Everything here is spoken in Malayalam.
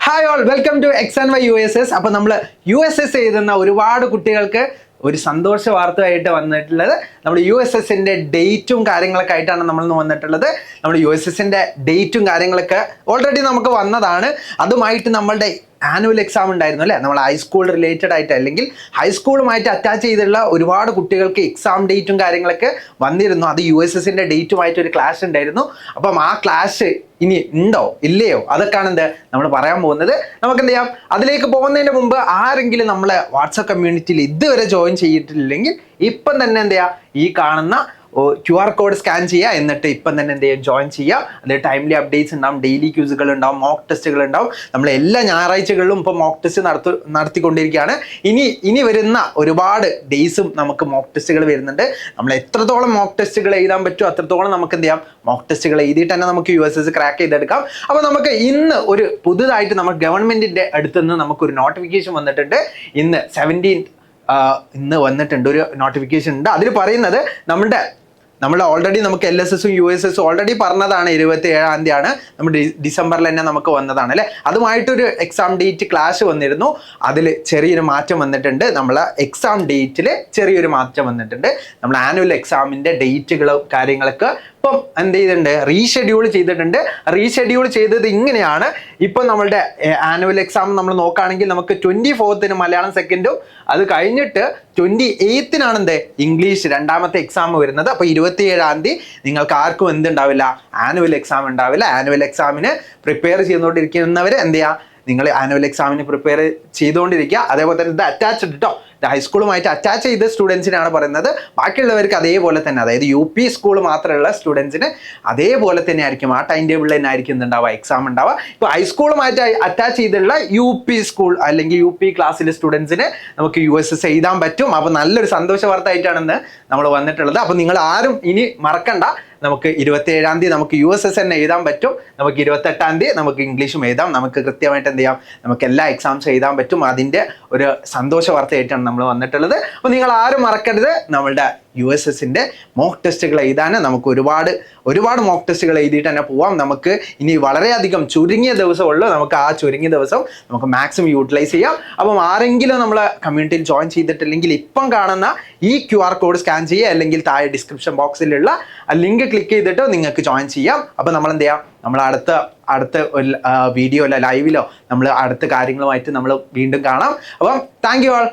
Hi all, welcome to X and Y USS. അപ്പോൾ നമ്മൾ USS എഴുതുന്ന ഒരുപാട് കുട്ടികൾക്ക് ഒരു സന്തോഷ വാർത്തയായിട്ട് വന്നിട്ടുള്ളത് നമ്മൾ USSന്റെ ഡേറ്റും കാര്യങ്ങളൊക്കെ ആയിട്ടാണ് നമ്മൾ വന്നിട്ടുള്ളത്. നമ്മൾ USSന്റെ ഡേറ്റും കാര്യങ്ങളൊക്കെ ഓൾറെഡി നമുക്ക് വന്നതാണ്. അതുമായിട്ട് നമ്മളുടെ ആനുവൽ എക്സാം ഉണ്ടായിരുന്നു അല്ലേ, നമ്മൾ ഹൈസ്കൂൾ റിലേറ്റഡ് ആയിട്ട് അല്ലെങ്കിൽ ഹൈസ്കൂളുമായിട്ട് അറ്റാച്ച് ചെയ്തിട്ടുള്ള ഒരുപാട് കുട്ടികൾക്ക് എക്സാം ഡേറ്റും കാര്യങ്ങളൊക്കെ വന്നിരുന്നു. അത് USSന്റെ ഡേറ്റുമായിട്ട് ഒരു ക്ലാസ് ഉണ്ടായിരുന്നു. അപ്പം ആ ക്ലാസ് ഇനി ഉണ്ടോ ഇല്ലയോ അതൊക്കെയാണ് എന്ത് നമ്മൾ പറയാൻ പോകുന്നത്. നമുക്ക് എന്ത് ചെയ്യാം, അതിലേക്ക് പോകുന്നതിന് മുമ്പ് ആരെങ്കിലും നമ്മളെ വാട്സപ്പ് കമ്മ്യൂണിറ്റിയിൽ ഇതുവരെ ജോയിൻ ചെയ്തിട്ടില്ലെങ്കിൽ ഇപ്പം തന്നെ എന്ത് ചെയ്യുക, ഈ കാണുന്ന QR കോഡ് സ്കാൻ ചെയ്യുക, എന്നിട്ട് ഇപ്പം തന്നെ എന്ത് ചെയ്യുക, ജോയിൻ ചെയ്യുക. അത് ടൈംലി അപ്ഡേറ്റ്സ് ഉണ്ടാവും, ഡെയിലി ക്യൂസുകൾ ഉണ്ടാവും, മോക്ക് ടെസ്റ്റുകൾ ഉണ്ടാവും. നമ്മൾ എല്ലാ ഞായറാഴ്ചകളിലും ഇപ്പോൾ മോക്ക് ടെസ്റ്റ് നടത്തിക്കൊണ്ടിരിക്കുകയാണ്. ഇനി വരുന്ന ഒരുപാട് ഡേയ്സും നമുക്ക് മോക്ക് ടെസ്റ്റുകൾ വരുന്നുണ്ട്. നമ്മൾ എത്രത്തോളം മോക്ക് ടെസ്റ്റുകൾ എഴുതാൻ പറ്റുമോ അത്രത്തോളം നമുക്ക് എന്ത് ചെയ്യാം, മോക്ക് ടെസ്റ്റുകൾ എഴുതിയിട്ട് തന്നെ നമുക്ക് USS ക്രാക്ക് ചെയ്തെടുക്കാം. അപ്പോൾ നമുക്ക് ഇന്ന് ഒരു പുതുതായിട്ട് നമ്മൾ ഗവൺമെന്റിന്റെ അടുത്തുനിന്ന് നമുക്കൊരു നോട്ടിഫിക്കേഷൻ വന്നിട്ടുണ്ട്. ഇന്ന് 17 ഇന്ന് വന്നിട്ടുണ്ട്, ഒരു നോട്ടിഫിക്കേഷൻ ഉണ്ട്. അതിൽ പറയുന്നത് നമ്മൾ ഓൾറെഡി നമുക്ക് LSSും USSും ഓൾറെഡി പറഞ്ഞതാണ് 27-ാം തീയതിയാണ്, നമ്മൾ ഡിസംബറിൽ തന്നെ നമുക്ക് വന്നതാണ് അല്ലേ. അതുമായിട്ടൊരു എക്സാം ഡേറ്റ് ക്ലാസ് വന്നിരുന്നു. അതിൽ ചെറിയൊരു മാറ്റം വന്നിട്ടുണ്ട്. നമ്മൾ എക്സാം ഡേറ്റിൽ ചെറിയൊരു മാറ്റം വന്നിട്ടുണ്ട്. നമ്മൾ ആനുവൽ എക്സാമിൻ്റെ ഡേറ്റുകളും കാര്യങ്ങളൊക്കെ ഇപ്പം എന്ത് ചെയ്തിട്ടുണ്ട്, റീഷെഡ്യൂൾ ചെയ്തിട്ടുണ്ട്. റീഷെഡ്യൂൾ ചെയ്തത് ഇങ്ങനെയാണ്. ഇപ്പം നമ്മളുടെ ആനുവൽ എക്സാം നമ്മൾ നോക്കുകയാണെങ്കിൽ നമുക്ക് 24th മലയാളം സെക്കൻഡും അത് കഴിഞ്ഞിട്ട് 28th എന്ത് ഇംഗ്ലീഷ് രണ്ടാമത്തെ എക്സാം വരുന്നത്. അപ്പോൾ 27-ാം തീയതി നിങ്ങൾക്ക് ആർക്കും എന്തുണ്ടാവില്ല, ആനുവൽ എക്സാം ഉണ്ടാവില്ല. ആനുവൽ എക്സാമിന് പ്രിപ്പയർ ചെയ്തുകൊണ്ടിരിക്കുന്നവർ എന്ത് ചെയ്യുക, നിങ്ങൾ ആനുവൽ എക്സാമിന് പ്രിപ്പയർ ചെയ്തുകൊണ്ടിരിക്കുക. അതേപോലെ തന്നെ ഇത് അറ്റാച്ച്ഡ് കേട്ടോ, ഹൈസ്കൂളുമായിട്ട് അറ്റാച്ച് ചെയ്ത സ്റ്റുഡൻസിനാണ് പറയുന്നത്. ബാക്കിയുള്ളവർക്ക് അതേപോലെ തന്നെ, അതായത് UP സ്കൂൾ മാത്രമുള്ള സ്റ്റുഡൻസിന് അതേപോലെ തന്നെ ആയിരിക്കും, ആ ടൈം ടേബിളിൽ തന്നെ ആയിരിക്കും എന്തുണ്ടാവുക, എക്സാം ഉണ്ടാവുക. ഇപ്പോൾ ഹൈസ്കൂളുമായിട്ട് അറ്റാച്ച് ചെയ്തിട്ടുള്ള UP സ്കൂൾ അല്ലെങ്കിൽ UP ക്ലാസ്സിലെ സ്റ്റുഡൻസിന് നമുക്ക് USS എഴുതാൻ പറ്റും. അപ്പോൾ നല്ലൊരു സന്തോഷ വാർത്ത ആയിട്ടാണ് നമ്മൾ വന്നിട്ടുള്ളത്. അപ്പോൾ നിങ്ങൾ ആരും ഇനി മറക്കണ്ട, നമുക്ക് 27-ാം തീയതി നമുക്ക് USS തന്നെ എഴുതാൻ പറ്റും. നമുക്ക് 28-ാം തീയതി നമുക്ക് ഇംഗ്ലീഷും എഴുതാം. നമുക്ക് കൃത്യമായിട്ട് എന്ത് ചെയ്യാം, നമുക്ക് എല്ലാ എക്സാംസും എഴുതാൻ പറ്റും. അതിൻ്റെ ഒരു സന്തോഷ വാർത്തയായിട്ടാണ് നമ്മൾ വന്നിട്ടുള്ളത്. അപ്പോൾ നിങ്ങൾ ആരും മറക്കരുത്, നമ്മളുടെ USSന്റെ മോക്ക് ടെസ്റ്റുകൾ എഴുതാൻ നമുക്ക് ഒരുപാട് മോക്ക് ടെസ്റ്റുകൾ എഴുതിയിട്ട് തന്നെ പോവാം. നമുക്ക് ഇനി വളരെയധികം ചുരുങ്ങിയ ദിവസമുള്ളൂ. നമുക്ക് ആ ചുരുങ്ങിയ ദിവസം നമുക്ക് മാക്സിമം യൂട്ടിലൈസ് ചെയ്യാം. അപ്പം ആരെങ്കിലും നമ്മളെ കമ്മ്യൂണിറ്റിയിൽ ജോയിൻ ചെയ്തിട്ടില്ലെങ്കിൽ ഇപ്പം കാണുന്ന ഈ QR കോഡ് സ്കാൻ ചെയ്യുക, അല്ലെങ്കിൽ താഴെ ഡിസ്ക്രിപ്ഷൻ ബോക്സിലുള്ള ലിങ്ക് ക്ലിക്ക് ചെയ്തിട്ട് നിങ്ങൾക്ക് ജോയിൻ ചെയ്യാം. അപ്പോൾ നമ്മൾ എന്ത് ചെയ്യാം, നമ്മൾ അടുത്ത വീഡിയോ ലൈവിലോ നമ്മൾ അടുത്ത കാര്യങ്ങളുമായിട്ട് നമ്മൾ വീണ്ടും കാണാം. അപ്പം താങ്ക് യു ആൾ.